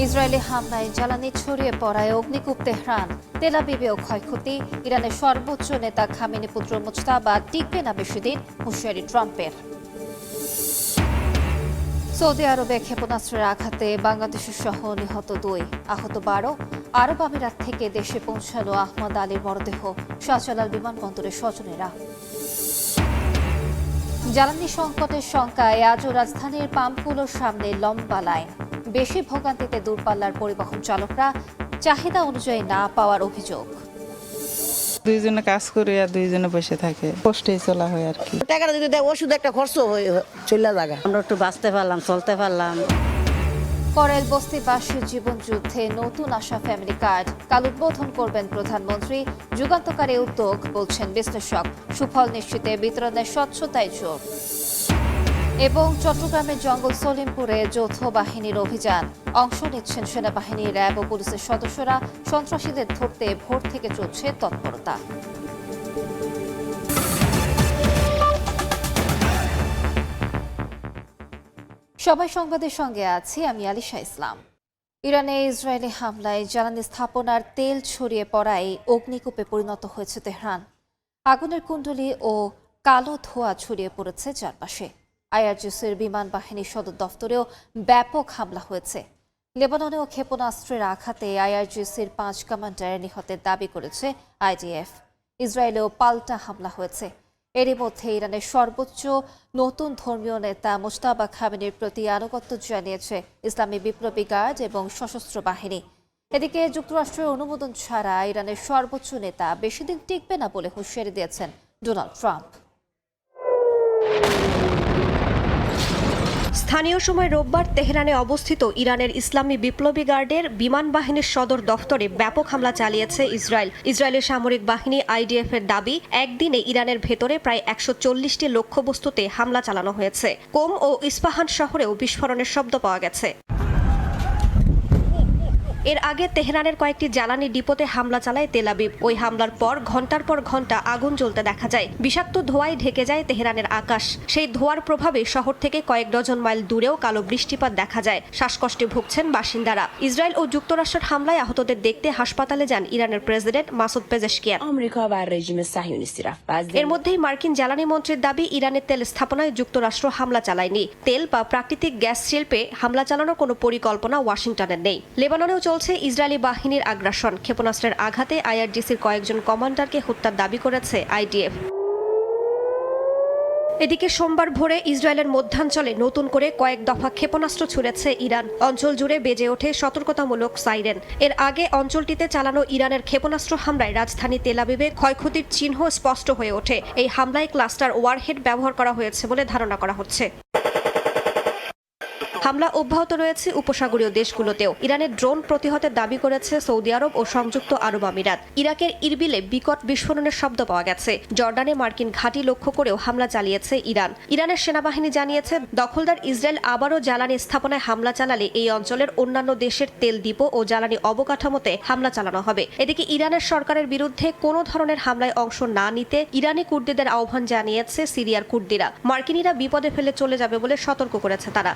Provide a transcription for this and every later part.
Israeli হামলায় জ্বালানি ছড়িয়ে পড়ায় অগ্নিকূপ তেহরান, তেল আবিবেও ক্ষয়ক্ষতি। ইরানের সর্বোচ্চ নেতা খামেনি পুত্র মুজতাবা টিকবে না বেশিদিন, হুঁশিয়ারি ট্রাম্পের। সৌদি আরবে ক্ষেপণাস্ত্রের আঘাতে বাংলাদেশের সহ নিহত 2, আহত 12। আরব আমিরাত থেকে দেশে পৌঁছালো আহমদ আলীর মরদেহ, শাহজালাল বিমানবন্দরের স্বজনেরা। জ্বালানি সংকটের শঙ্কায় আজও রাজধানীর পাম্পগুলোর সামনে লম্বা লাইন। বেশি ভোগান্তিতে দূরপাল্লার পরিবহন চালকরা, চাহিদা অনুযায়ী না পাওয়ার অভিযোগ। দুইজনে কাজ করে আর দুইজনে বসে থাকে, কষ্টেই চলা হয় আর কি। টাকাটা যদি দেয় ওষুধ একটা খরচ হয়ে চলে জায়গা। আমরা একটু বাঁচতে পারলাম, চলতে পারলাম। করেল বস্তিবাসীর জীবন যুদ্ধে নতুন আশা ফ্যামিলি কার্ড কাল উদ্বোধন করবেন প্রধানমন্ত্রী। যুগান্তকারী উদ্যোগ বলছেন বিশ্লেষক, সুফল নিশ্চিতে বিতরণের স্বচ্ছতায় জোর। এবং চট্টগ্রামের জঙ্গল সলিমপুরে যৌথ বাহিনীর অভিযান, অংশ নিচ্ছেন সেনাবাহিনী, র্যাব ও পুলিশের সদস্যরা। সন্ত্রাসীদের ধরতে ভোর থেকে চলছে তৎপরতা। সবাই সংবাদের সঙ্গে আছি আমি আলিশা ইসলাম। ইরানে ইসরায়েলি হামলায় জ্বালানি স্থাপনার তেল ছড়িয়ে পড়ায় অগ্নিকূপে পরিণত হয়েছে তেহরান। আগুনের কুণ্ডলী ও কালো ধোঁয়া ছড়িয়ে পড়েছে চারপাশে। আইআরজিসির বিমান বাহিনীর সদর দফতরেও ব্যাপক হামলা হয়েছে। লেবাননেও ক্ষেপণাস্ত্রের আঘাতে আইআরজিসির 5 কমান্ডার নিহতের দাবি করেছে আইডিএফ। ইসরায়েলেও পাল্টা হামলা হয়েছে। এরই মধ্যে ইরানের সর্বোচ্চ নতুন ধর্মীয় নেতা মুজতাবা খামেনির প্রতি আনুগত্য জানিয়েছে ইসলামী বিপ্লবী গার্ড এবং সশস্ত্র বাহিনী। এদিকে যুক্তরাষ্ট্রের অনুমোদন ছাড়া ইরানের সর্বোচ্চ নেতা বেশিদিন টিকবে না বলে হুঁশিয়ারি দিয়েছেন ডোনাল্ড ট্রাম্প। স্থানীয় সময় রোববার তেহরানে অবস্থিত ইরানের ইসলামী বিপ্লবী গার্ডের বিমান বাহিনীর সদর দফতরে ব্যাপক হামলা চালিয়েছে ইসরায়েল। ইসরায়েলের সামরিক বাহিনী আইডিএফ এর দাবি, একদিনে ইরানের ভেতরে প্রায় 140টি লক্ষ্যবস্তুতে হামলা চালানো হয়েছে। কোম ও ইস্পাহান শহরেও বিস্ফোরণের শব্দ পাওয়া গেছে। এর আগে তেহরানের কয়েকটি জ্বালানি ডিপোতে হামলা চালায় তেল আবিব। ওই হামলার পর ঘন্টার পর ঘন্টা আগুন জ্বলতে দেখা যায়। বিষাক্ত ধোঁয়ায় ঢেকে যায় তেহরানের আকাশ। সেই ধোঁয়ার প্রভাবে শহর থেকে কয়েক ডজন মাইল দূরেও কালো বৃষ্টিপাত দেখা যায়। শ্বাসকষ্টে ভুগছেন বাসিন্দারা। ইসরায়েল ও যুক্তরাষ্ট্রের হামলায় আহতদের দেখতে হাসপাতালে যান ইরানের প্রেসিডেন্ট মাসুদ পেজেশকিয়ান। এর মধ্যেই মার্কিন জ্বালানি মন্ত্রীর দাবি, ইরানের তেল স্থাপনায় যুক্তরাষ্ট্র হামলা চালায়নি। তেল বা প্রাকৃতিক গ্যাস শিল্পে হামলা চালানোর কোনো পরিকল্পনা ওয়াশিংটনের নেই। লেবাননেও চলছে ইসরায়েলি বাহিনীর আগ্রাসন। ক্ষেপণাস্ত্রের আঘাতে আইআরজিসির কয়েকজন কমান্ডারকে হত্যার দাবি করেছে আইডিএফ। এদিকে সোমবার ভোরে ইসরায়েলের মধ্যাঞ্চলে নতুন করে কয়েক দফা ক্ষেপণাস্ত্র ছুড়েছে ইরান। অঞ্চল জুড়ে বেজে ওঠে সতর্কতামূলক সাইরেন। এর আগে অঞ্চলটিতে চালানো ইরানের ক্ষেপণাস্ত্র হামলায় রাজধানী তেল আবিবে ক্ষয়ক্ষতির চিহ্ন স্পষ্ট হয়ে ওঠে। এই হামলায় ক্লাস্টার ওয়ারহেড ব্যবহার করা হয়েছে বলে ধারণা করা হচ্ছে। হামলা অব্যাহত রয়েছে উপসাগরীয় দেশগুলোতেও। ইরানের ড্রোন প্রতিহতের দাবি করেছে সৌদি আরব ও সংযুক্ত আরব আমিরাত। ইরাকের ইরবিলে বিকট বিস্ফোরণের শব্দ পাওয়া গেছে। জর্ডানে মার্কিন ঘাঁটি লক্ষ্য করেও হামলা চালিয়েছে ইরান। ইরানের সেনাবাহিনী জানিয়েছে, দখলদার ইসরায়েল আবারও জ্বালানি স্থাপনায় হামলা চালালে এই অঞ্চলের অন্যান্য দেশের তেল ডিপো ও জ্বালানি অবকাঠামোতে হামলা চালানো হবে। এদিকে ইরানের সরকারের বিরুদ্ধে কোনো ধরনের হামলায় অংশ না নিতে ইরানি কুর্দিদের আহ্বান জানিয়েছে সিরিয়ার কুর্দিরা। মার্কিনিরা বিপদে ফেলে চলে যাবে বলে সতর্ক করেছে তারা।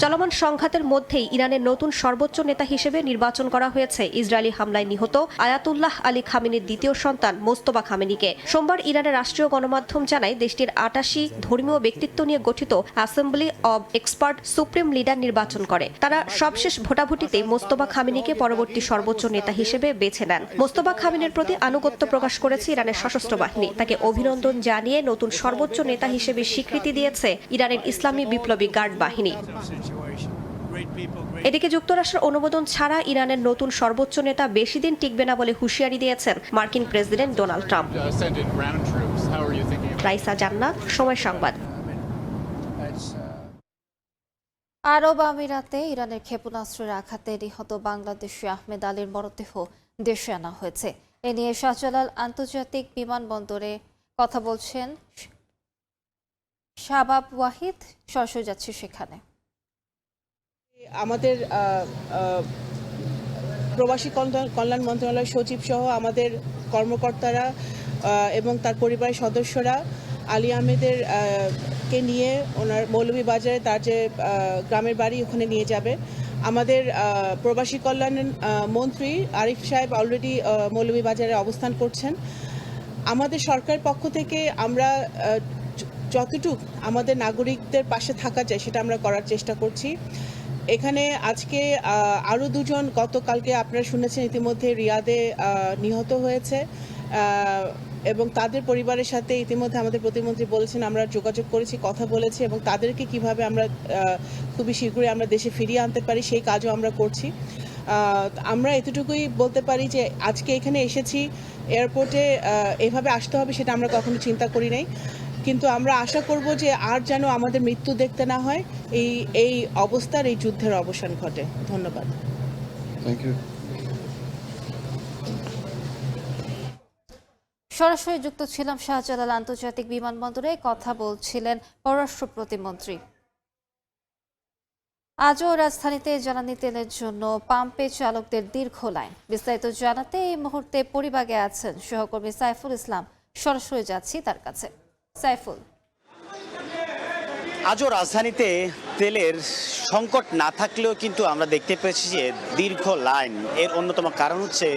চলমান সংঘাতের মধ্যেই ইরানের নতুন সর্বোচ্চ নেতা হিসেবে নির্বাচন করা হয়েছে ইসরায়েলি হামলায় নিহত আয়াতুল্লাহ আলী খামেনির দ্বিতীয় সন্তান মোস্তফা খামেনিকে। সোমবার ইরানের রাষ্ট্রীয় গণমাধ্যম জানায়, দেশটির 88 ধর্মীয় ব্যক্তিত্ব নিয়ে গঠিত assembly of expert supreme leader নির্বাচন করে। তারা সবশেষ ভোটাভুটিতে মোস্তফা খামেনিকে পরবর্তী সর্বোচ্চ নেতা হিসেবে বেছে নেন। মোস্তফা খামেনির প্রতি আনুগত্য প্রকাশ করেছে ইরানের সশস্ত্র বাহিনী। তাকে অভিনন্দন জানিয়ে নতুন সর্বোচ্চ নেতা হিসেবে স্বীকৃতি দিয়েছে ইরানের ইসলামী বিপ্লবী গার্ড বাহিনী। এদিকে যুক্তরাষ্ট্রের অনুমোদন ছাড়া ইরানের নতুন সর্বোচ্চ নেতা বেশিদিন টিকবে না বলে হুঁশিয়ারি দিয়েছেন মার্কিন প্রেসিডেন্ট ডোনাল্ড ট্রাম্প। রাইসা জান্নাত, সময় সংবাদ। আরব আমিরাতে ইরানের ক্ষেপণাস্ত্রের আঘাতে নিহত বাংলাদেশি আহমেদ আলীর মরদেহ দেশে আনা হয়েছে। এ নিয়ে শাহজালাল আন্তর্জাতিক বিমানবন্দরে কথা বলছেন শাবাব ওয়াহিদ, সরাসরি যাচ্ছে সেখানে। আমাদের প্রবাসী কল্যাণ মন্ত্রণালয়ের সচিব সহ আমাদের কর্মকর্তারা এবং তার পরিবারের সদস্যরা আলী আহমেদের ওনাকে নিয়ে ওনার মৌলভীবাজারে তার যে গ্রামের বাড়ি ওখানে নিয়ে যাবে। আমাদের প্রবাসী কল্যাণ মন্ত্রী আরিফ সাহেব অলরেডি মৌলভীবাজারে অবস্থান করছেন। আমাদের সরকার পক্ষ থেকে আমরা যতটুক আমাদের নাগরিকদের পাশে থাকা যায় সেটা আমরা করার চেষ্টা করছি। এখানে আজকে আরও দুজন গতকালকে আপনারা শুনেছেন ইতিমধ্যে রিয়াদে নিহত হয়েছে এবং তাদের পরিবারের সাথে ইতিমধ্যে আমাদের প্রতিমন্ত্রী বলেছেন আমরা যোগাযোগ করেছি, কথা বলেছি এবং তাদেরকে কিভাবে আমরা খুবই শীঘ্রই আমরা দেশে ফিরিয়ে আনতে পারি সেই কাজও আমরা করছি। আমরা এতটুকুই বলতে পারি যে আজকে এখানে এসেছি, এয়ারপোর্টে এভাবে আসতে হবে সেটা আমরা কখনো চিন্তা করি নাই, কিন্তু আমরা আশা করব যে আর যেন আমাদের মৃত্যু দেখতে না হয়, এই অবস্থার এই যুদ্ধের অবসান ঘটে। ধন্যবাদ। Thank you. সরাসরি যুক্ত ছিলাম শাহজালাল আন্তর্জাতিক বিমানবন্দরে, কথা বলছিলেন পররাষ্ট্র প্রতিমন্ত্রী। আজও রাজধানীতে জ্বালানি তেলের জন্য পাম্পে চালকদের দীর্ঘ লাইন। বিস্তারিত জানাতে এই মুহূর্তে পরিবাগে আছেন সহকর্মী সাইফুল ইসলাম। সরাসরি যাচ্ছি তার কাছে। সাইফুল, আজও রাজধানীতে তেলের সংকট না থাকলেও কিন্তু আমরা দেখতে পেয়েছি যে দীর্ঘ লাইন। এর অন্যতম কারণ হচ্ছে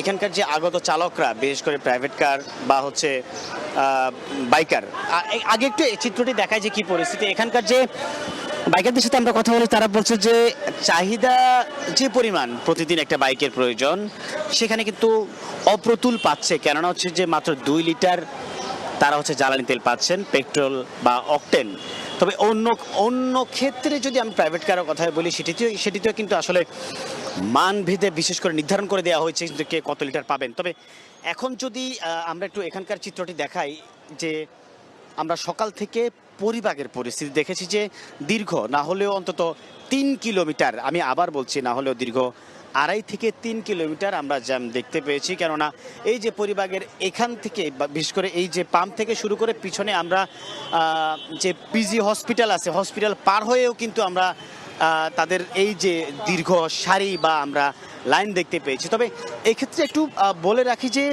এখানকার যে আগত চালকরা, বিশেষ করে প্রাইভেট কার বা হচ্ছে বাইকার। আগে একটু এই চিত্রটি দেখায় যে কি পরিস্থিতি। এখানকার যে বাইকারদের সাথে আমরা কথা বলি, তারা বলছে যে চাহিদা যে পরিমাণ প্রতিদিন একটা বাইকের প্রয়োজন সেখানে কিন্তু অপ্রতুল পাচ্ছে। কেননা হচ্ছে যে মাত্র 2 লিটার তারা হচ্ছে জ্বালানি তেল পাচ্ছেন, পেট্রোল বা অকটেন। তবে অন্য ক্ষেত্রে যদি আমি প্রাইভেট কারের কথা বলি, সেটিতেও কিন্তু আসলে মানভেদে বিশেষ করে নির্ধারণ করে দেওয়া হয়েছে কিন্তু কে কত লিটার পাবেন। তবে এখন যদি আমরা একটু এখানকার চিত্রটি দেখাই, যে আমরা সকাল থেকে পরিবাগের পরিস্থিতি দেখেছি যে দীর্ঘ না হলেও অন্তত 3 কিলোমিটার, আমি আবার বলছি না হলেও দীর্ঘ 2.5 থেকে 3 কিলোমিটার আমরা জ্যাম দেখতে পেয়েছি। কেননা এই যে পরিবাগের এখান থেকে বিশেষ করে এই যে পাম্প থেকে শুরু করে পিছনে আমরা যে পিজি হসপিটাল আছে, হসপিটাল পার হয়েও কিন্তু আমরা তাদের এই যে দীর্ঘ সারি বা আমরা লাইন দেখতে পেয়েছি। তবে এক্ষেত্রে একটু বলে রাখি যে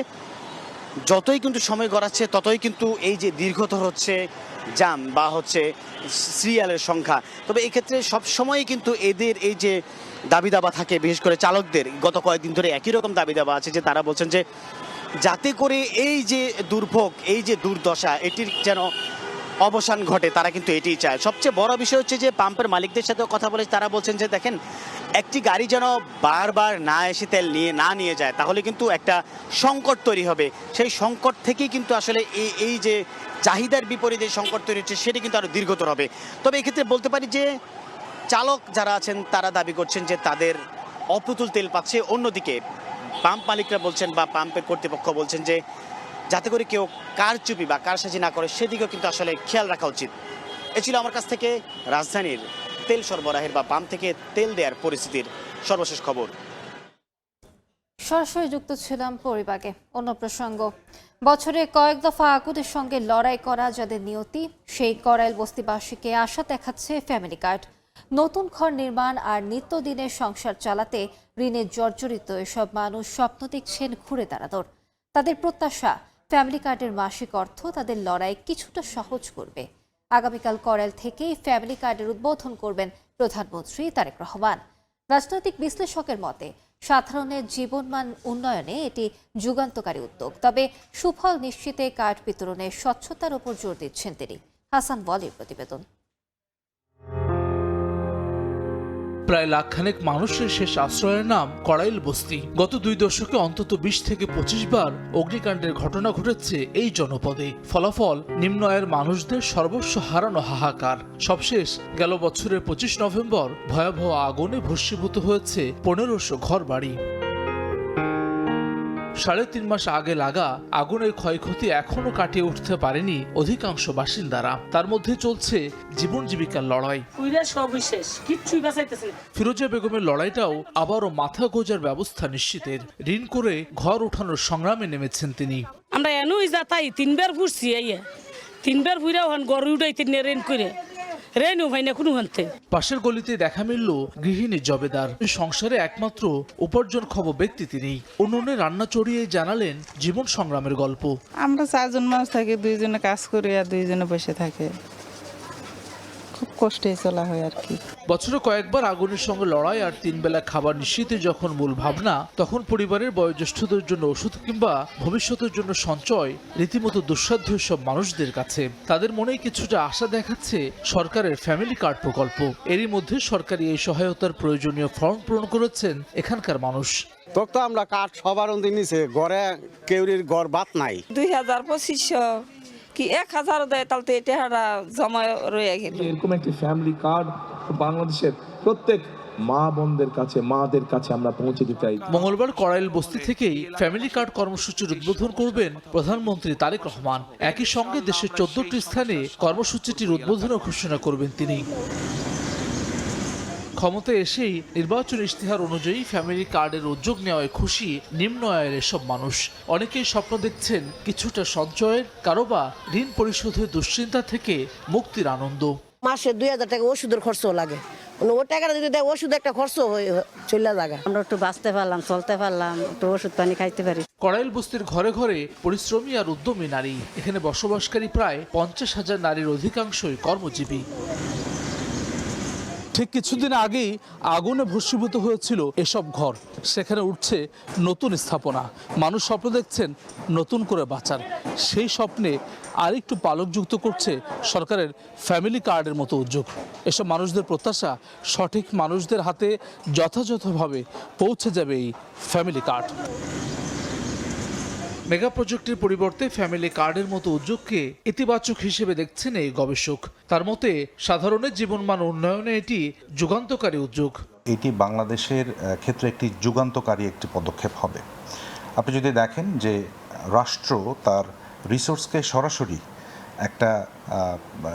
যতই কিন্তু সময় গড়াচ্ছে ততই কিন্তু এই যে দীর্ঘতর হচ্ছে জ্যাম বা হচ্ছে সিরিয়ালের সংখ্যা। তবে এক্ষেত্রে সবসময়ই কিন্তু এদের এই যে দাবি দাবা থাকে, বিশেষ করে চালকদের গত কয়েকদিন ধরে একই রকম দাবি দাবা আছে যে তারা বলছেন যে যাতে করে এই যে দুর্ভোগ, এই যে দুর্দশা, এটির যেন অবসান ঘটে, তারা কিন্তু এটিই চায়। সবচেয়ে বড় বিষয় হচ্ছে যে পাম্পের মালিকদের সাথেও কথা বলে তারা বলছেন যে দেখেন, একটি গাড়ি যেন বারবার না এসে তেল নিয়ে যায়, তাহলে কিন্তু একটা সংকট তৈরি হবে। সেই সংকট থেকেই কিন্তু আসলে এই যে চাহিদার বিপরীতে সংকট তৈরি হচ্ছে সেটি কিন্তু আরও দীর্ঘতর হবে। তবে এক্ষেত্রে বলতে পারি যে চালক যারা আছেন তারা দাবি করছেন যে তাদের অপ্রতুল তেল পাচ্ছে। অন্যদিকে পাম্প মালিকরা বলছেন বা পাম্পের কর্তৃপক্ষ বলছেন যে যাতে করে কেউ কারচুপি বা কারসাজি না করে সেদিকেও কিন্তু আসলে খেয়াল রাখা উচিত। এ ছিল আমার কাছ থেকে রাজধানীর তেল সরবরাহের বা পাম্প থেকে তেল দেওয়ার পরিস্থিতির সর্বশেষ খবর। সরাসরি যুক্ত ছিলাম পরিবাগে। অন্য প্রসঙ্গ, বছরে কয়েক দফা আগুনের সঙ্গে লড়াই করা যাদের নিয়তি, সেই করাইল বস্তিবাসীকে আশা দেখাচ্ছে ফ্যামিলি কার্ড। নতুন ঘর নির্মাণ আর নিত্যদিনের সংসার চালাতে ঋণে জর্জরিত এসব মানুষ স্বপ্ন দেখছেন ঘুরে দাঁড়ানোর। তাদের প্রত্যাশা ফ্যামিলি কার্ডের মাসিক অর্থ তাদের লড়াই কিছুটা সহজ করবে। আগামীকাল করাইল থেকেই ফ্যামিলি কার্ডের উদ্বোধন করবেন প্রধানমন্ত্রী তারেক রহমান। রাজনৈতিক বিশ্লেষকের মতে সাধারণের জীবনমান উন্নয়নে এটি যুগান্তকারী উদ্যোগ। তবে সুফল নিশ্চিতে কার্ড বিতরণের স্বচ্ছতার উপর জোর দিচ্ছেন তিনি। হাসান ওয়ালির প্রতিবেদন। প্রায় লাখখানেক মানুষের শেষ আশ্রয়ের নাম করাইল বস্তি। গত 2 দশকে অন্তত 20 থেকে 25 বার অগ্নিকাণ্ডের ঘটনা ঘটেছে এই জনপদে। ফলাফল, নিম্ন আয়ের মানুষদের সর্বস্ব হারানো হাহাকার। সবশেষ গেল বছরের 25 নভেম্বর ভয়াবহ আগুনে ভস্মীভূত হয়েছে 1500 ঘর বাড়ি। 3.5 মাস আগে লাগা আগুনের ক্ষয়ক্ষতি এখনো কাটিয়ে উঠতে পারেনি অধিকাংশ বাসিন্দারা। তার মধ্যে চলছে জীবন জীবিকার লড়াই। ফিরোজা বেগমের লড়াইটাও আবারও মাথা গোজার ব্যবস্থা নিশ্চিতের। ঋণ করে ঘর ওঠানোর সংগ্রামে নেমেছেন তিনি। আমরা এনুই যাতাই 3 বার ঘুরছি, 3 বার ঘুরে গড় উঠাইতে ঋণ করে পাশের গলিতে দেখা মিলল গৃহিণী জবেদার। সংসারে একমাত্র উপার্জনক্ষম ব্যক্তি তিনি। উনুনে রান্না চড়িয়ে জানালেন জীবন সংগ্রামের গল্প। আমরা 4 জন মানুষ থাকি, 2 জনে কাজ করি আর 2 জনে বসে থাকে। কষ্টেই চলা হয় আর কি। বছরে কয়েকবার আগুনের সঙ্গে লড়াই আর 3 বেলা খাবার নিশ্চিতই যখন মূল ভাবনা, তখন পরিবারের বয়োজ্যেষ্ঠদের জন্য ওষুধ কিংবা ভবিষ্যতের জন্য সঞ্চয় রীতিমতো দুঃসাধ্য সব মানুষদের কাছে। তাদের মনেই কিছুটা আশা দেখাচ্ছে সরকারের ফ্যামিলি কার্ড প্রকল্প। এরই মধ্যে সরকারি এই সহায়তার প্রয়োজনীয় ফর্ম পূরণ করেছেন এখানকার মানুষ। তো আমরা কাঠ সবার নিচে ঘরে কেউরির ঘর বাত নাই। 2200 কি 1000 দেয়, তাহলে এটা জমা রয়ে গেল। এরকম একটি ফ্যামিলি কার্ড বাংলাদেশের প্রত্যেক মা বোনদের কাছে, মাদের কাছে আমরা পৌঁছে দিতে চাই। মঙ্গলবার কড়াইল বস্তি থেকেই ফ্যামিলি কার্ড কর্মসূচির উদ্বোধন করবেন প্রধানমন্ত্রী তারেক রহমান। একই সঙ্গে দেশের 14টি স্থানে কর্মসূচিটির উদ্বোধনও ঘোষণা করবেন তিনি। ক্ষমতায় এসেই নির্বাচন ইশতেহার অনুযায়ী ফ্যামিলি কার্ডের উদ্যোগ নেওয়ায় খুশি নিম্ন আয়ের এসব মানুষ। অনেকেই স্বপ্ন দেখছেন কিছুটা সঞ্চয়ের, কারোবা ঋণ পরিশোধের দুশ্চিন্তা থেকে মুক্তির আনন্দ। মাসে 2000 টাকা ওষুধের খরচও লাগে, ও টাকাটা যদি দেয় ওষুধ একটা খরচ হয়ে চলে জায়গা। আমরা একটু বাঁচতে পারলাম, চলতে পারলাম, একটু ওষুধ পানি খাইতে পারি। কড়াইল বস্তির ঘরে ঘরে পরিশ্রমী আর উদ্যমী নারী। এখানে বসবাসকারী প্রায় 50,000 নারীর অধিকাংশই কর্মজীবী। ঠিক কিছুদিন আগেই আগুনে ভস্মীভূত হয়েছিল এসব ঘর। সেখানে উঠছে নতুন স্থাপনা। মানুষ স্বপ্ন দেখছেন নতুন করে বাঁচার। সেই স্বপ্নে আরেকটু পালকযুক্ত করছে সরকারের ফ্যামিলি কার্ডের মতো উদ্যোগ। এসব মানুষদের প্রত্যাশা, সঠিক মানুষদের হাতে যথাযথভাবে পৌঁছে যাবে এই ফ্যামিলি কার্ড। মেগা প্রজেক্টের পরিবর্তে ফ্যামিলি কার্ডের মতো উদ্যোগকে ইতিবাচক হিসেবে দেখছেন এই গবেষক। তার মতে সাধারণের জীবনমান উন্নয়নে এটি যুগান্তকারী উদ্যোগ। এটি বাংলাদেশের ক্ষেত্রে একটি যুগান্তকারী একটি পদক্ষেপ হবে। আপনি যদি দেখেন যে রাষ্ট্র তার রিসোর্সকে সরাসরি একটা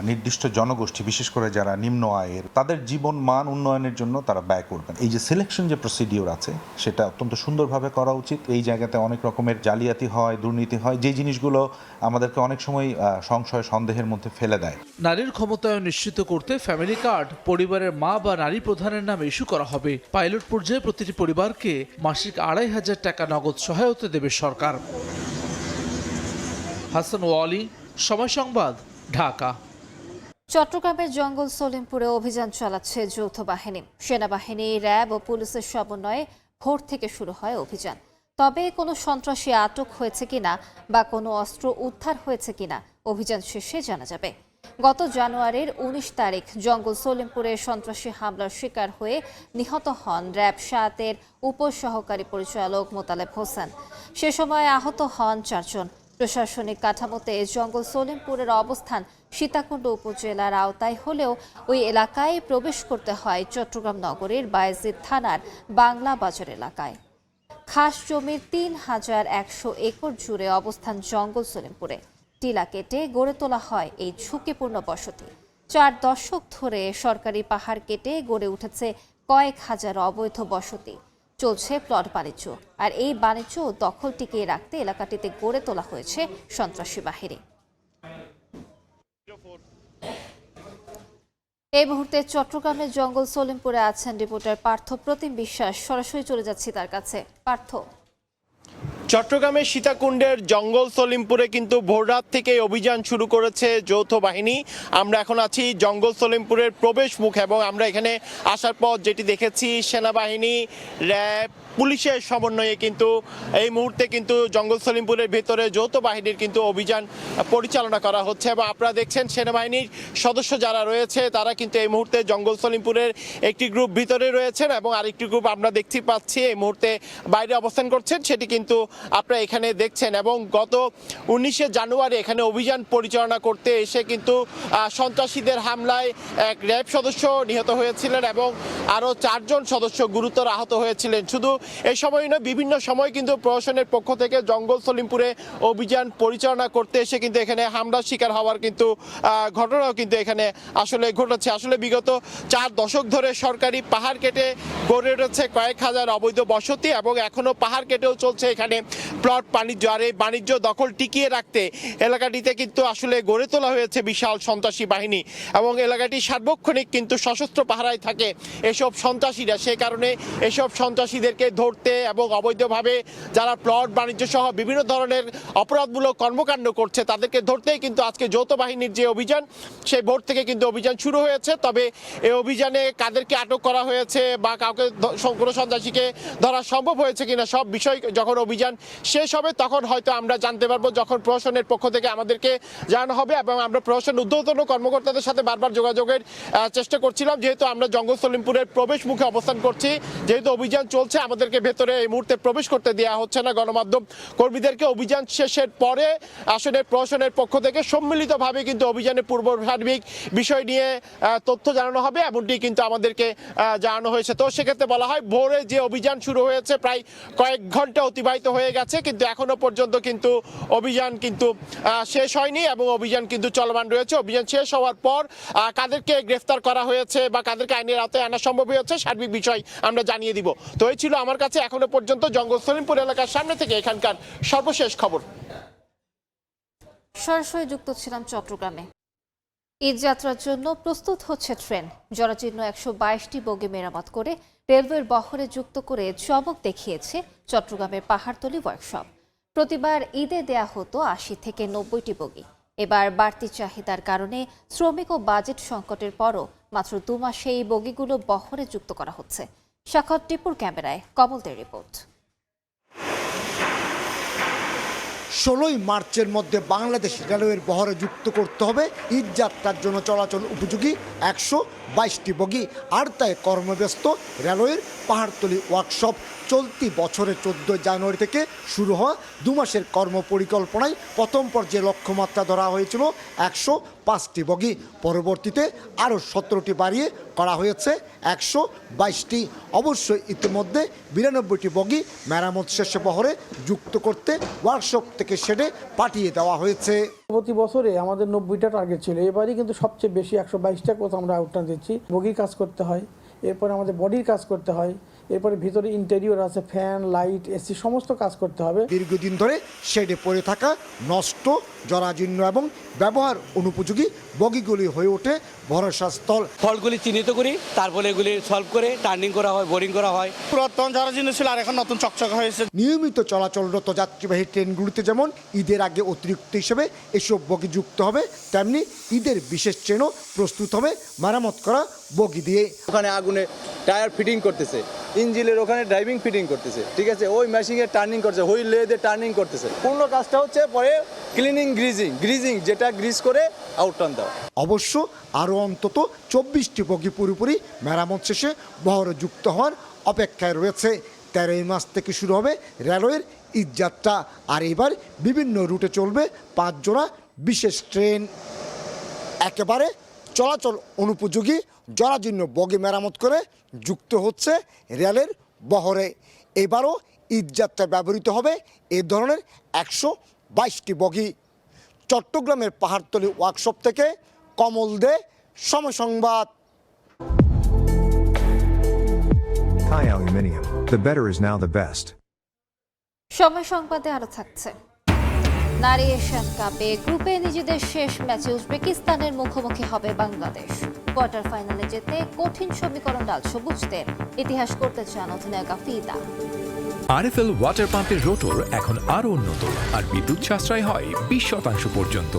নির্দিষ্ট জনগোষ্ঠী, বিশেষ করে যারা নিম্ন আয়ের, তাদের জীবন মান উন্নয়নের জন্য তারা ব্যয় করবেন। এই যে সিলেকশন যে প্রসিডিওর আছে সেটা অত্যন্ত সুন্দরভাবে করা উচিত। এই জায়গাতে অনেক রকমের জালিয়াতি হয়, দুর্নীতি হয়, যে জিনিসগুলো আমাদেরকে অনেক সময় সংশয় সন্দেহের মধ্যে ফেলে দেয়। নারীর ক্ষমতায়ন নিশ্চিত করতে ফ্যামিলি কার্ড পরিবারের মা বা নারী প্রধানের নামে ইস্যু করা হবে। পাইলট পর্যায়ে প্রতিটি পরিবারকে মাসিক 2500 টাকা নগদ সহায়তা দেবে সরকার। হাসান ওয়ালি, সময় সংবাদ, ঢাকা। চট্টগ্রামের জঙ্গল সলিমপুরে অভিযান চালাচ্ছে যৌথ বাহিনী। সেনাবাহিনী, র্যাব ও পুলিশের সমন্বয়ে ভোর থেকে শুরু হয় অভিযান। তবে কোনো সন্ত্রাসী আটক হয়েছে কিনা বা কোনো অস্ত্র উদ্ধার হয়েছে কিনা অভিযান শেষে জানা যাবে। গত জানুয়ারির 19 তারিখ জঙ্গল সলিমপুরে সন্ত্রাসী হামলার শিকার হয়ে নিহত হন র্যাব 7-এর উপসহকারী পরিচালক মোতালেব হোসেন। সে সময় আহত হন 4 জন। প্রশাসনিক কাঠামোতে জঙ্গল সলিমপুরের অবস্থান সীতাকুণ্ড উপজেলার আওতায় হলেও ওই এলাকায় প্রবেশ করতে হয় চট্টগ্রাম নগরীর বায়েজিদ থানার বাংলা বাজার এলাকায়। খাস জমির 3100 একর জুড়ে অবস্থান জঙ্গল সলিমপুরে। টিলা কেটে গড়ে তোলা হয় এই ঝুঁকিপূর্ণ বসতি। 4 দশক ধরে সরকারি পাহাড় কেটে গড়ে উঠেছে কয়েক হাজার অবৈধ বসতি। চলছে প্লট বাণিজ্য, আর এই বাণিজ্য দখল টিকিয়ে রাখতে এলাকাটিতে গড়ে তোলা হয়েছে সন্ত্রাসী বাহিনী। এই মুহূর্তে চট্টগ্রামের জঙ্গল সলিমপুরে আছেন রিপোর্টার পার্থ প্রতিম বিশ্বাস। সরাসরি চলে যাচ্ছি তার কাছে। পার্থ, চট্টগ্রামের সীতাকুণ্ডের জঙ্গল সলিমপুরে কিন্তু ভোররাত থেকে অভিযান শুরু করেছে যৌথ বাহিনী। আমরা এখন আছি জঙ্গল সলিমপুরের প্রবেশ মুখ এবং আমরা এখানে আসার পর যেটি দেখেছি সেনাবাহিনী, র্যাব, পুলিশের সমন্বয়ে কিন্তু এই মুহূর্তে কিন্তু জঙ্গল সলিমপুরের ভেতরে যৌথ বাহিনীর কিন্তু অভিযান পরিচালনা করা হচ্ছে এবং আপনারা দেখছেন সেনাবাহিনীর সদস্য যারা রয়েছে তারা কিন্তু এই মুহূর্তে জঙ্গল সলিমপুরের একটি গ্রুপ ভিতরে রয়েছেন এবং আরেকটি গ্রুপ আমরা দেখতে পাচ্ছি এই মুহূর্তে বাইরে অবস্থান করছেন, সেটি কিন্তু আপনারা এখানে দেখছেন। এবং গত 19শে জানুয়ারি এখানে অভিযান পরিচালনা করতে এসে কিন্তু সন্ত্রাসীদের হামলায় এক র্যাব সদস্য নিহত হয়েছিলেন এবং আরও 4 জন সদস্য গুরুতর আহত হয়েছিলেন। শুধু এই সময় নয়, বিভিন্ন সময় কিন্তু প্রশাসনের পক্ষ থেকে জঙ্গল সলিমপুরে অভিযান পরিচালনা করতে এসে কিন্তু এখানে হামলার শিকার হওয়ার কিন্তু ঘটনাও কিন্তু এখানে আসলে ঘটেছে। আসলে বিগত 4 দশক ধরে সরকারি পাহাড় কেটে গড়ে উঠেছে কয়েক হাজার অবৈধ বসতি এবং এখনো পাহাড় কেটেও চলছে এখানে প্লট বাণিজ্য, আর এই বাণিজ্য দখল টিকিয়ে রাখতে এলাকাটিতে কিন্তু আসলে গড়ে তোলা হয়েছে বিশাল সন্ত্রাসী বাহিনী এবং এলাকাটি সার্বক্ষণিক কিন্তু সশস্ত্র পাহারায় থাকে এসব সন্ত্রাসীরা। সেই কারণে এসব সন্ত্রাসীদেরকে ধরতে এবং অবৈধভাবে যারা প্লট বাণিজ্য সহ বিভিন্ন ধরনের অপরাধমূলক কর্মকাণ্ড করছে তাদেরকে ধরতেই কিন্তু আজকে যৌথ বাহিনীর যে অভিযান, সেই ভোর থেকে কিন্তু অভিযান শুরু হয়েছে। তবে এই অভিযানে কাদেরকে আটক করা হয়েছে বা কাউকে কোনো সন্ত্রাসীকে ধরা সম্ভব হয়েছে কিনা সব বিষয় যখন অভিযান শেষ হবে তখন হয়তো আমরা জানতে পারবো, যখন প্রশাসনের পক্ষ থেকে আমাদেরকে জানানো হবে। এবং আমরা প্রশাসন ঊর্ধ্বতন কর্মকর্তাদের সাথে বারবার যোগাযোগের চেষ্টা করছিলাম, যেহেতু আমরা জঙ্গল সলিমপুরের প্রবেশ মুখে অবস্থান করছি, যেহেতু অভিযান চলছে আমাদেরকে ভেতরে এই মুহূর্তে প্রবেশ করতে দেওয়া হচ্ছে না। গণমাধ্যম কর্মীদেরকে অভিযান শেষের পরে আসলে প্রশাসনের পক্ষ থেকে সম্মিলিতভাবে কিন্তু অভিযানের পূর্বসার্বিক বিষয় নিয়ে তথ্য জানানো হবে, এমনটি কিন্তু আমাদেরকে জানানো হয়েছে। তো সেক্ষেত্রে বলা হয় ভোরে যে অভিযান শুরু হয়েছে প্রায় কয়েক ঘন্টা অতিবাহিত হয়ে গেছে, কিন্তু এখনো পর্যন্ত কিন্তু অভিযান কিন্তু শেষ হয়নি এবং অভিযান কিন্তু চলমান রয়েছে। অভিযান শেষ হওয়ার পর কাদেরকে গ্রেফতার করা হয়েছে বা কাদেরকে আইনের আওতায় আনা সম্ভব হয়েছে সার্বিক বিষয় আমরা জানিয়ে দিব। তো এই ছিল আমার কাছে এখনো পর্যন্ত জঙ্গল সলিমপুর এলাকার সামনে থেকে এখানকার সর্বশেষ খবর। সরাসরি যুক্ত ছিলাম চট্টগ্রামে। ঈদ যাত্রার জন্য প্রস্তুত হচ্ছে ট্রেন। জরাজীর্ণ 122টি বগি মেরামত করে রেলওয়ের বহরে যুক্ত করে চমক দেখিয়েছে চট্টগ্রামের পাহাড়তলী ওয়ার্কশপ। প্রতিবার ঈদে দেয়া হতো 80 থেকে 90টি বগি। এবার বাড়তি চাহিদার কারণে শ্রমিক ও বাজেট সংকটের পরও মাত্র 2 মাসে এই বগিগুলো বহরে যুক্ত করা হচ্ছে। সাক্ষাৎ টিপুর ক্যামেরায় কমলদের রিপোর্ট। 16 মার্চের মধ্যে বাংলাদেশ রেলওয়ের বহরে যুক্ত করতে হবে ঈদ যাত্রার জন্য চলাচল উপযোগী 122টি বগি। আর তাই কর্মব্যস্ত রেলওয়ের পাহাড়তলী ওয়ার্কশপ। চলতি বছরের 14 জানুয়ারি থেকে শুরু হওয়া 2 মাসের কর্মপরিকল্পনায় প্রথম পর্যায়ে লক্ষ্যমাত্রা ধরা হয়েছিল 105টি বগি। পরবর্তীতে আরও 17টি বাড়িয়ে করা হয়েছে 122টি। অবশ্যই ইতিমধ্যে 92টি বগি মেরামত শেষে বহরে যুক্ত করতে ওয়ার্কশপ থেকে শেডে পাঠিয়ে দেওয়া হয়েছে। প্রতি বছরে আমাদের 90টা টার্গেট ছিল, এবারই কিন্তু সবচেয়ে বেশি 122টা কোথাও আমরা আউটটার্ন দিচ্ছি। বগির কাজ করতে হয়, এরপরে আমাদের বডির কাজ করতে হয়, এরপরে ভিতরে ইন্টেরিয়র আছে, ফ্যান, লাইট, এসি সমস্ত কাজ করতে হবে। দীর্ঘদিন ধরে শেডে পড়ে থাকা নষ্ট, জরাজীর্ণ এবং ব্যবহার অনুপযোগী বগিগুলি হয়ে ওঠে ভরসাস্থল। ফল্টগুলি চিহ্নিত করি, তারপরে এগুলি সলভ করে টার্নিং করা হয়, বোরিং করা হয়। পুরাতন জরাজীর্ণ ছিল আর এখন নতুন চকচক হয়েছে। নিয়মিত চলাচলরত যাত্রীবাহী ট্রেনগুলিতে যেমন ঈদের আগে অতিরিক্ত হিসেবে এসব বগি যুক্ত হবে, তেমনি ঈদের বিশেষ ট্রেনও প্রস্তুত হবে মেরামত করা বগি দিয়ে। ওখানে আগুনে টায়ার ফিটিং করতেছে, ইঞ্জিনের ওখানে ড্রাইভিং ফিটিং করতেছে, ঠিক আছে, ওই মেশিনে টার্নিং করছে, হুইল লেদে টার্নিং করতেছে। পূর্ণ কাজটা হচ্ছে পরে ক্লিনিং, গ্রিজিং যেটা গ্রিজ করে আউটটার্ন দেওয়া। অবশ্য আরও অন্তত 24টি বগি পুরোপুরি মেরামত শেষে বহরে যুক্ত হওয়ার অপেক্ষায় রয়েছে। 13 মাস থেকে শুরু হবে রেলওয়ের ঈদযাত্রা। আর এবার বিভিন্ন রুটে চলবে 5 জোড়া বিশেষ ট্রেন। একেবারে চলাচল অনুপযোগী জরাজীর্ণ বগি মেরামত করে যুক্ত হচ্ছে রেলের বহরে। এবারও ঈদযাত্রায় ব্যবহৃত হবে এ ধরনের 122টি বগি। চট্টগ্রামের পাহাড়তলী ওয়ার্কশপ থেকে কমল দে, সময় সংবাদ। Thai Aluminium. The better is now the best. সময় সংবাদে আরো থাকছে। নারী এশিয়ান কাপে গ্রুপে নিজেদের শেষ ম্যাচে উজবেকিস্তানের মুখোমুখি হবে বাংলাদেশ। কোয়ার্টার ফাইনালে যেতে কঠিন সমীকরণ লাল সবুজদের ইতিহাস করতে চান অধিনায়ক আফিদা। আরএফএল ওয়াটার পাম্পের রোটর এখন আরো উন্নত আর বিদ্যুৎ সাশ্রয় হয় 20% পর্যন্ত।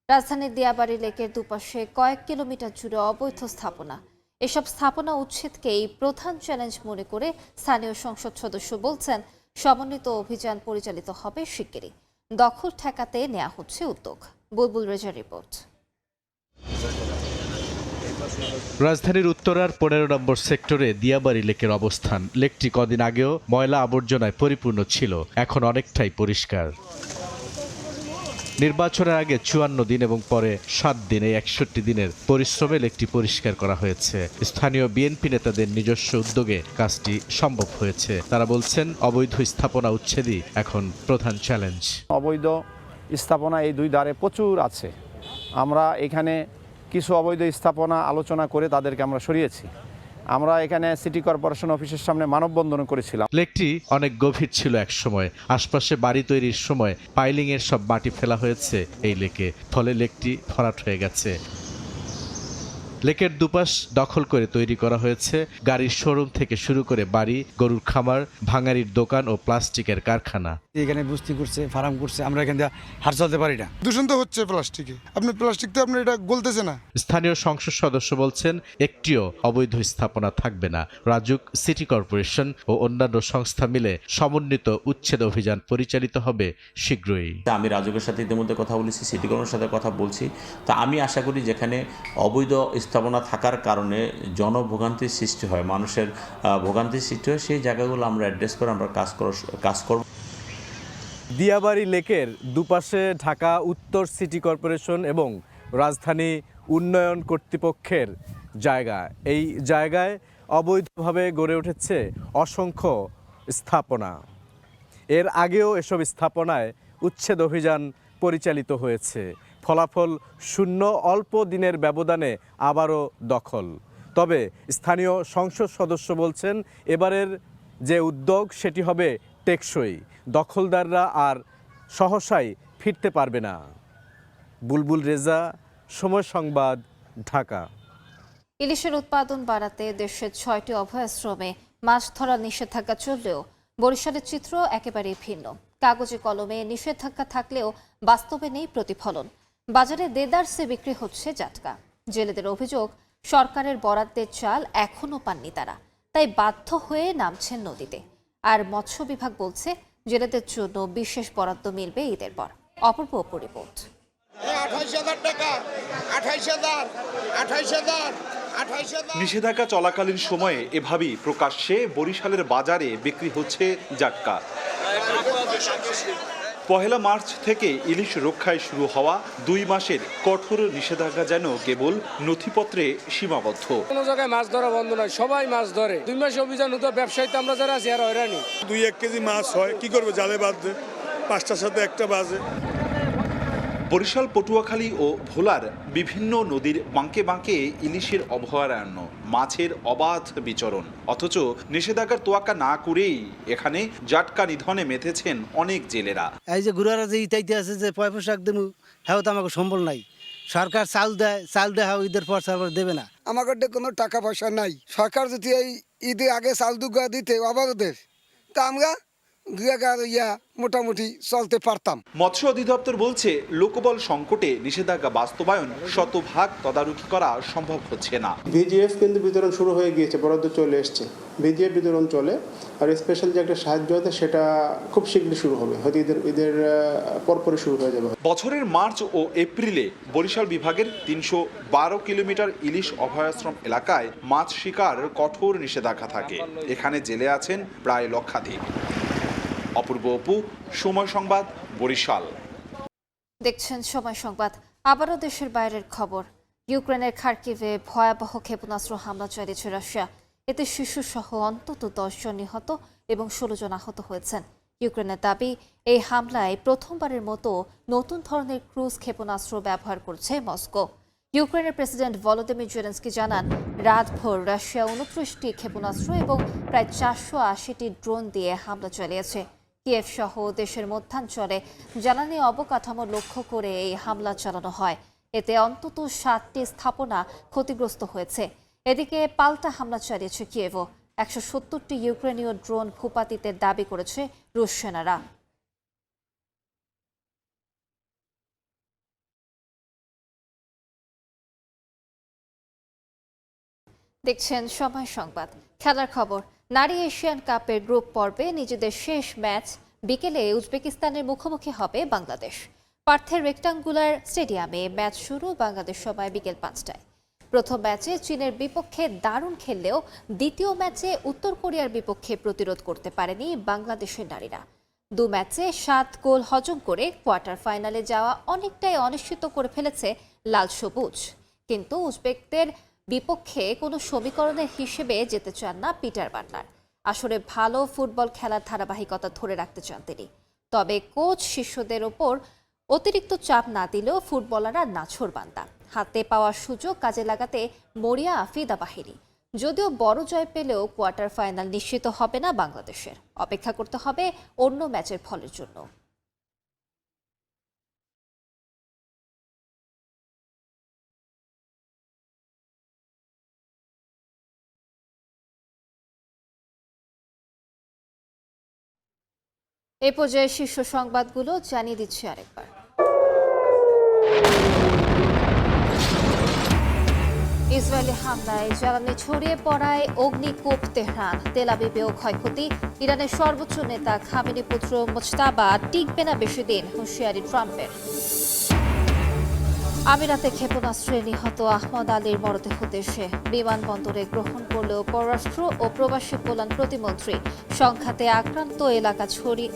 রাজধানীর দিয়াবাড়ি লেকের দুপাশে কয়েক কিলোমিটার জুড়ে অবৈধ স্থাপনা। এসব স্থাপনা উচ্ছেদকেই প্রধান চ্যালেঞ্জ মনে করে স্থানীয় সংসদ সদস্য বলছেন, সমন্বিত অভিযান পরিচালিত হবে শিগগিরই। দখল ঠেকাতে নেওয়া হচ্ছে উদ্যোগ। বুলবুল রেজার রিপোর্ট। রাজধানীর উত্তরার 15 নম্বর সেক্টরে দিয়াবাড়ি লেকের অবস্থান। লেকটি কদিন আগেও ময়লা আবর্জনায় পরিপূর্ণ ছিল, এখন অনেকটাই পরিষ্কার। নির্বাচনের আগে 54 দিন এবং পরে 7 দিন, এই 61 দিনের পরিশ্রমে লেকটি পরিষ্কার করা হয়েছে। স্থানীয় বিএনপি নেতাদের নিজস্ব উদ্যোগে কাজটি সম্ভব হয়েছে। তারা বলছেন, অবৈধ স্থাপনা উচ্ছেদই এখন প্রধান চ্যালেঞ্জ। অবৈধ স্থাপনা এই দুই ধারে প্রচুর আছে। আমরা এখানে কিছু অবৈধ স্থাপনা আলোচনা করে তাদেরকে আমরা সরিয়েছি। আমরা এখানে সিটি কর্পোরেশন অফিসের সামনে মানববন্ধন করেছিলাম। লেকটি অনেক গভীর ছিল এক সময়। আশপাশে বাড়ি তৈরির সময় পাইলিংয়ের সব মাটি ফেলা হয়েছে এই লেকে, ফলে লেকটি ভরাট হয়ে গেছে। লেকের দুপাশ দখল করে তৈরি করা হয়েছে গাড়ির শোরুম থেকে শুরু করে বাড়ি, গরুর খামার, ভাঙারির দোকান ও প্লাস্টিকের কারখানা। এখানে বস্তি করছে, ফার্ম করছে, আমরা এখান থেকে হার চলতে পারি না। দূষণ তো হচ্ছে প্লাস্টিকে, আপনি প্লাস্টিক তো আপনার এটা গলতেছে না। স্থানীয় সংসদ সদস্য বলছেন একটিও অবৈধ স্থাপনা থাকবে না। রাজুক, সিটি কর্পোরেশন ও অন্যান্য সংস্থা মিলে সমন্বিত উচ্ছেদ অভিযান পরিচালিত হবে শীঘ্রই। আমি রাজুকের সাথে ইতিমধ্যে কথা বলেছি, সিটি কর্পোরেশনের সাথে কথা বলছি। তা আমি আশা করি যেখানে অবৈধ স্থাপনা থাকার কারণে জনভোগান্তির সৃষ্টি হয়, মানুষের ভোগান্তির সৃষ্টি হয়, সেই জায়গাগুলো আমরা অ্যাড্রেস করে আমরা কাজ করব। দিয়াবাড়ি লেকের দুপাশে ঢাকা উত্তর সিটি কর্পোরেশন এবং রাজধানী উন্নয়ন কর্তৃপক্ষের জায়গা। এই জায়গায় অবৈধভাবে গড়ে উঠেছে অসংখ্য স্থাপনা। এর আগেও এসব স্থাপনায় উচ্ছেদ অভিযান পরিচালিত হয়েছে। ফলাফল শূন্য, অল্প দিনের ব্যবধানে আবারও দখল। তবে স্থানীয় সংসদ সদস্য বলছেন এবারের যে উদ্যোগ সেটি হবে টেকসই, দখলদাররা আর সহসাই ফিরতে পারবে না। বুলবুল রেজা, সময় সংবাদ, ঢাকা। ইলিশের উৎপাদন বাড়াতে দেশের 6টি অভয়াশ্রমে মাছ ধরার নিষেধাজ্ঞা চললেও বরিশালের চিত্র একেবারেই ভিন্ন। কাগজে কলমে নিষেধাজ্ঞা থাকলেও বাস্তবে নেই প্রতিফলন। বাজারে দেদারসে বিক্রি হচ্ছে জাটকা। জেলেদের অভিযোগ, সরকারের বরাদ্দের চাল এখনও পাননি তারা, তাই বাধ্য হয়ে নামছেন নদীতে। আর মৎস্য বিভাগ বলছে জেলেদের জন্য বিশেষ বরাদ্দ মিলবে ঈদের পর। অপূর্ব রিপোর্ট। 28,000 টাকা, 28,000। নিষেধাজ্ঞা চলাকালীন সময়ে এভাবেই প্রকাশ্যে বরিশালের বাজারে বিক্রি হচ্ছে জাটকা। 1 মার্চ থেকে ইলিশ রক্ষায় শুরু হওয়া 2 মাসের কঠোর নিষেধাজ্ঞা যেন কেবল নথিপত্রে সীমাবদ্ধ। কোনো জায়গায় মাছ ধরা বন্ধ নয়, সবাই মাছ ধরে। 2 মাস অভিযান হতো, ব্যবসায়ীতে আমরা যারা আছি আর হয়রানি। 2-1 কেজি মাছ হয়, কি করবে, জালে বাঁধবে, 5টার সাথে 1টা বাজে। বরিশাল, পটুয়াখালী ও ভোলার বিভিন্ন নদীর বাঁকে বাঁকে ইলিশের অভয়ারণ্য, মাছের অবাধ বিচরণ। অথচ নিষেধাজ্ঞার তোয়াক্কা না করেই এখানে জাটকা নিধনে মেতেছেন অনেক জেলেরা। এই যে ঘুরারা যে ইতাইতে আছে যে পয় পোশাক দেবো, হ্যাঁ তো আমাকে সম্বল নাই। সরকার চাল দেয়, হ্যাঁ ঈদের পর সরকার দেবে না। আমাদের কোনো টাকা পয়সা নাই। সরকার যদি এই ঈদে আগে চাল দুগা দিতে অবাধদের, তা আমরা মোটামুটি চলতে পারতাম। মৎস্য অধিদপ্তর বলছে লোকবল সংকটে নিষেধাজ্ঞা বাস্তবায়ন শতভাগ তদারকি করা সম্ভব হচ্ছে না। ভিজিএফ কিন্তু বিতরণ শুরু হয়ে গিয়েছে, বরাদ্দ চলে এসছে, ভিজিএফ বিতরণ চলে। আর স্পেশাল যে একটা সাহায্য আছে সেটা খুব শীঘ্রই শুরু হবে, হয়তো ঈদের পরপরই শুরু হয়ে যাবে। বছরের মার্চ ও এপ্রিলে বরিশাল বিভাগের 312 কিলোমিটার ইলিশ অভয়াশ্রম এলাকায় মাছ শিকার কঠোর নিষেধাজ্ঞা থাকে। এখানে জেলে আছেন প্রায় লক্ষাধিক। অপূর্ব অপু, সময় সংবাদ, বরিশাল। দেখছেন সময় সংবাদ। আবারও দেশের বাইরের খবর। ইউক্রেনের খার্কিভে ভয়াবহ ক্ষেপণাস্ত্র হামলা চালিয়েছে রাশিয়া। এতে শিশুসহ অন্তত 10 জন নিহত এবং 16 জন আহত হয়েছেন। ইউক্রেনের দাবি, এই হামলায় প্রথমবারের মতো নতুন ধরনের ক্রুজ ক্ষেপণাস্ত্র ব্যবহার করছে মস্কো। ইউক্রেনের প্রেসিডেন্ট ভলোদিমির জেলেনস্কি জানান, রাতভর রাশিয়া 29টি ক্ষেপণাস্ত্র এবং প্রায় 480টি ড্রোন দিয়ে হামলা চালিয়েছে। কিয়েভ সহ দেশের মধ্যাঞ্চলে জ্বালানি অবকাঠামো লক্ষ্য করে এই হামলা চালানো হয়। এতে অন্তত 7টি স্থাপনা ক্ষতিগ্রস্ত হয়েছে। এদিকে পাল্টা হামলা চালিয়েছে কিয়েভও। 170টি ইউক্রেনীয় ড্রোন ভূপাতিতের দাবি করেছে রুশ সেনারা। দেখছেন সময় সংবাদ। খেলার খবর। নারী এশিয়ান কাপের গ্রুপ পর্বে নিজেদের শেষ ম্যাচ বিকেলে উজবেকিস্তানের মুখোমুখি হবে বাংলাদেশ। পার্থের রেক্টাঙ্গুলার স্টেডিয়ামে ম্যাচ শুরু বাংলাদেশ সময় বিকেল 5টায়। প্রথম ম্যাচে চীনের বিপক্ষে দারুণ খেললেও দ্বিতীয় ম্যাচে উত্তর কোরিয়ার বিপক্ষে প্রতিরোধ করতে পারেনি বাংলাদেশের নারীরা। 2 ম্যাচে 7 গোল হজম করে কোয়ার্টার ফাইনালে যাওয়া অনেকটাই অনিশ্চিত করে ফেলেছে লাল সবুজ। কিন্তু উজবেকদের বিপক্ষে কোনো সমীকরণের হিসেবে যেতে চান না পিটার বাটলার। আসলে ভালো ফুটবল খেলার ধারাবাহিকতা ধরে রাখতে চান তিনি। তবে কোচ শিষ্যদের ওপর অতিরিক্ত চাপ না দিলেও ফুটবলাররা নাছোড়বান্দা। হাতে পাওয়া সুযোগ কাজে লাগাতে মরিয়া ফিদা বাহিনী। যদিও বড় জয় পেলেও কোয়ার্টার ফাইনাল নিশ্চিত হবে না বাংলাদেশের। অপেক্ষা করতে হবে অন্য ম্যাচের ফলের জন্য। এই পর্যায়ে শীর্ষ সংবাদগুলো জানিয়ে দিচ্ছি আরেকবার। ইসরায়েলি হামলায় জ্বালানি ছড়িয়ে পড়ায় অগ্নিকূপ তেহরান, তেল আবিবেও ক্ষয়ক্ষতি। ইরানের সর্বোচ্চ নেতা খামেনি পুত্র মোজতাবা টিকবে না বেশি দিন, হুঁশিয়ারি ট্রাম্পের। আমিরাতে ক্ষেপণাস্ত্রে নিহত আহমদ আলীর মরদেহ দেশে, বিমানবন্দরে গ্রহণ করলেও পররাষ্ট্র ও প্রবাসী কল্যাণ প্রতিমন্ত্রী। সংঘাতে আক্রান্ত এলাকা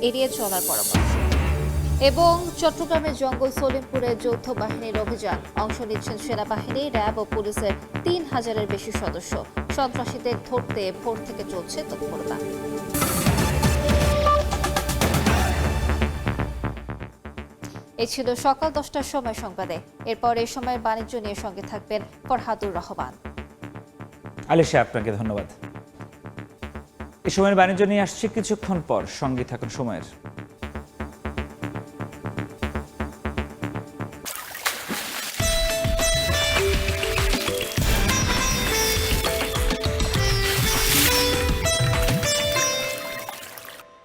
এড়িয়ে চলার পরামর্শ। এবং চট্টগ্রামের জঙ্গল সলিমপুরে যৌথ বাহিনীর অভিযান, অংশ নিচ্ছেন সেনাবাহিনী, র্যাব ও পুলিশের ৩,০০০-এর বেশি সদস্য। সন্ত্রাসীদের ধরতে ভোর থেকে চলছে তৎপরতা। এই ছিল সকাল 10টার সময় সংবাদে। এরপর এই সময়ের বাণিজ্য নিয়ে সঙ্গে থাকবেন ফরহাদুর রহমান। আলিশা, আপনাকে ধন্যবাদ। এই সময়ের বাণিজ্য নিয়ে আসছে কিছুক্ষণ পর, সঙ্গে থাকুন সময়ের।